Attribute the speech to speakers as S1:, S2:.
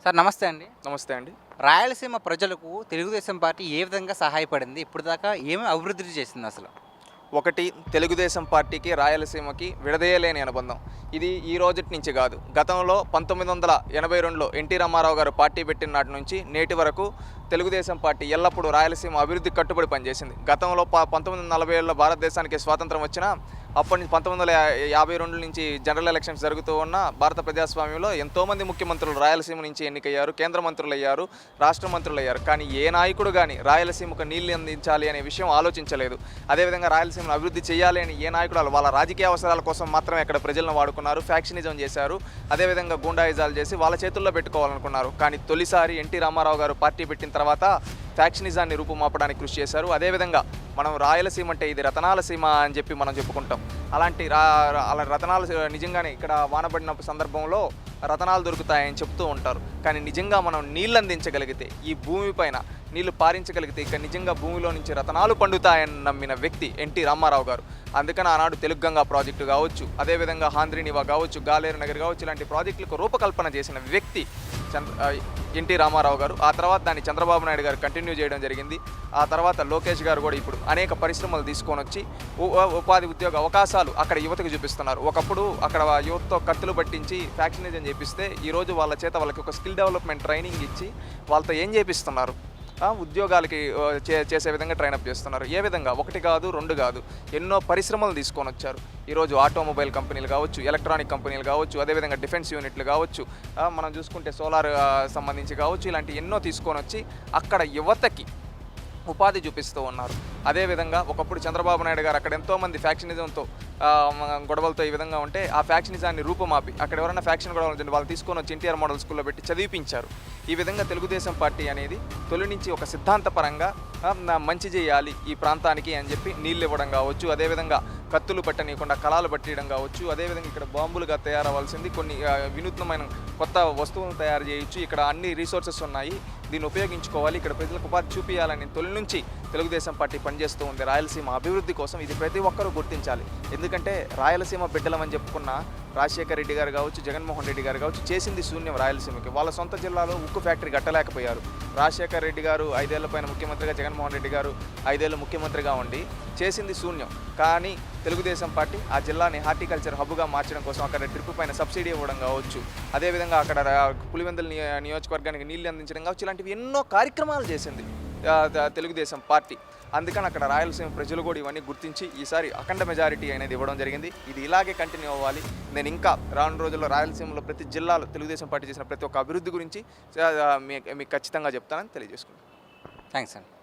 S1: Sir నమస్తే అండి.
S2: నమస్తే అండి.
S1: రాయలసీమ ప్రజలకు తెలుగుదేశం పార్టీ ఏ విధంగా సహాయపడింది? ఇప్పటిదాకా ఏమి అభివృద్ధి చేసింది అసలు?
S2: ఒకటి, తెలుగుదేశం పార్టీకి రాయలసీమకి విడదీయలేని అనుబంధం. ఇది ఈ రోజటి నుంచి కాదు. గతంలో 1982లో ఎన్టీ రామారావు గారు పార్టీ పెట్టిన నాటి నుంచి నేటి వరకు తెలుగుదేశం పార్టీ ఎల్లప్పుడూ రాయలసీమ అభివృద్ధికి కట్టుబడి పనిచేసింది. గతంలో 1940ఏళ్ళలో భారతదేశానికి స్వాతంత్రం వచ్చినా అప్పటి నుంచి 1952 నుంచి జనరల్ ఎలక్షన్స్ జరుగుతూ ఉన్న భారత ప్రజాస్వామ్యంలో ఎంతోమంది ముఖ్యమంత్రులు రాయలసీమ నుంచి ఎన్నికయ్యారు, కేంద్ర మంత్రులు అయ్యారు, రాష్ట్ర మంత్రులు అయ్యారు. కానీ ఏ నాయకుడు కానీ రాయలసీమకు నీళ్లు అందించాలి అనే విషయం ఆలోచించలేదు. అదేవిధంగా రాయలసీమను అభివృద్ధి చేయాలి అని ఏ నాయకుడు వాళ్ళ రాజకీయ అవసరాల కోసం మాత్రమే ఇక్కడ ప్రజలను వాడుకున్నారు, ఫ్యాక్షనిజం చేశారు, అదేవిధంగా గూండాయిజాలు చేసి వాళ్ళ చేతుల్లో పెట్టుకోవాలనుకున్నారు. కానీ తొలిసారి ఎన్టీ రామారావు గారు పార్టీ పెట్టిన తర్వాత ఫ్యాక్షనిజాన్ని రూపుమాపడానికి కృషి చేశారు. అదేవిధంగా మనం రాయలసీమ అంటే ఇది రతనాల సీమ అని చెప్పి మనం చెప్పుకుంటాం. అలాంటి అలా రతనాలు నిజంగానే ఇక్కడ వానబడిన సందర్భంలో రతనాలు దొరుకుతాయని చెప్తూ ఉంటారు. కానీ నిజంగా మనం నీళ్ళు అందించగలిగితే, ఈ భూమిపైన నీళ్లు పారించగలిగితే ఇక్కడ నిజంగా భూమిలో నుంచి రతనాలు పండుతాయని నమ్మిన వ్యక్తి ఎన్టీ రామారావు గారు. అందుకని ఆనాడు తెలుగుగంగా ప్రాజెక్టు కావచ్చు, అదేవిధంగా ఆంధ్రీనివా కావచ్చు, గాలేరు నగర్ కావచ్చు, ఇలాంటి ప్రాజెక్టులకు రూపకల్పన చేసిన వ్యక్తి ఎన్టీ రామారావు గారు. ఆ తర్వాత దాన్ని చంద్రబాబు నాయుడు గారు కంటిన్యూ చేయడం జరిగింది. ఆ తర్వాత లోకేష్ గారు కూడా ఇప్పుడు అనేక పరిశ్రమలు తీసుకొని వచ్చి ఉపాధి ఉద్యోగ అవకాశాలు అక్కడ యువతకు చూపిస్తున్నారు. ఒకప్పుడు అక్కడ యువతతో కత్తులు పట్టించి ఫ్యాక్షనిజం చేపిస్తే ఈరోజు వాళ్ళ చేత వాళ్ళకి ఒక స్కిల్ డెవలప్మెంట్ ట్రైనింగ్ ఇచ్చి వాళ్ళతో ఏం చేపిస్తున్నారు, ఉద్యోగాలకి చేసే విధంగా ట్రైనప్ చేస్తున్నారు. ఏ విధంగా? ఒకటి కాదు, రెండు కాదు, ఎన్నో పరిశ్రమలు తీసుకొని వచ్చారు. ఈరోజు ఆటోమొబైల్ కంపెనీలు కావచ్చు, ఎలక్ట్రానిక్ కంపెనీలు కావచ్చు, అదేవిధంగా డిఫెన్స్ యూనిట్లు కావచ్చు, మనం చూసుకుంటే సోలార్ సంబంధించి కావచ్చు, ఇలాంటి ఎన్నో తీసుకొని వచ్చి అక్కడ యువతకి ఉపాధి చూపిస్తూ ఉన్నారు. అదేవిధంగా ఒకప్పుడు చంద్రబాబు నాయుడు గారు అక్కడ ఎంతోమంది ఫ్యాక్షనిజంతో గొడవలతో ఈ విధంగా ఉంటే ఆ ఫ్యాక్షనిజాన్ని రూపుమాపి అక్కడ ఎవరైనా ఫ్యాక్షన్ గొడవలు వాళ్ళు తీసుకొని వచ్చి ఎన్టీఆర్ మోడల్ స్కూల్లో పెట్టి చదివించారు. ఈ విధంగా తెలుగుదేశం పార్టీ అనేది తొలి నుంచి ఒక సిద్ధాంతపరంగా మంచి చేయాలి ఈ ప్రాంతానికి అని చెప్పి నీళ్ళు ఇవ్వడం కావచ్చు, అదేవిధంగా కత్తులు పట్టనీయకుండా కళాలు పట్టడం కావచ్చు, అదేవిధంగా ఇక్కడ బాంబులుగా తయారవ్వాల్సింది కొన్ని వినూత్నమైన కొత్త వస్తువులను తయారు చేయొచ్చు, ఇక్కడ అన్ని రీసోర్సెస్ ఉన్నాయి, దీన్ని ఉపయోగించుకోవాలి, ఇక్కడ ప్రజలకు ఉపాధి చూపించాలని తొలి నుంచి తెలుగుదేశం పార్టీ పనిచేస్తూ ఉంది రాయలసీమ అభివృద్ధి కోసం. ఇది ప్రతి ఒక్కరూ గుర్తించాలి. ఎందుకంటే రాయలసీమ బిడ్డలమని చెప్పుకున్న రాజశేఖర రెడ్డి గారు కావచ్చు, జగన్మోహన్ రెడ్డి గారు కావచ్చు, చేసింది శూన్యం రాయలసీమకి. వాళ్ళ సొంత జిల్లాలో ఉక్కు ఫ్యాక్టరీ కట్టలేకపోయారు. రాజశేఖర రెడ్డి గారు 5 ఏళ్ల పైన ముఖ్యమంత్రిగా, జగన్మోహన్ రెడ్డి గారు 5 ఏళ్ళు ముఖ్యమంత్రిగా ఉండి చేసింది శూన్యం. కానీ తెలుగుదేశం పార్టీ ఆ జిల్లాని హార్టికల్చర్ హబ్గా మార్చడం కోసం అక్కడ ట్రిప్ పైన సబ్సిడీ ఇవ్వడం కావచ్చు, అదేవిధంగా అక్కడ పులివెందుల నియోజకవర్గానికి నీళ్లు అందించడం కావచ్చు, ఇలాంటివి ఎన్నో కార్యక్రమాలు చేసింది తెలుగుదేశం పార్టీ. అందుకని అక్కడ రాయలసీమ ప్రజలు కూడా ఇవన్నీ గుర్తించి ఈసారి అఖండ మెజారిటీ అనేది ఇవ్వడం జరిగింది. ఇది ఇలాగే కంటిన్యూ అవ్వాలి. నేను ఇంకా రాను రోజుల్లో రాయలసీమలో ప్రతి జిల్లాలో తెలుగుదేశం పార్టీ చేసిన ప్రతి ఒక్క అభివృద్ధి గురించి మీకు ఖచ్చితంగా చెప్తానని తెలియజేసుకుంటాను.
S1: థ్యాంక్స్ అండి.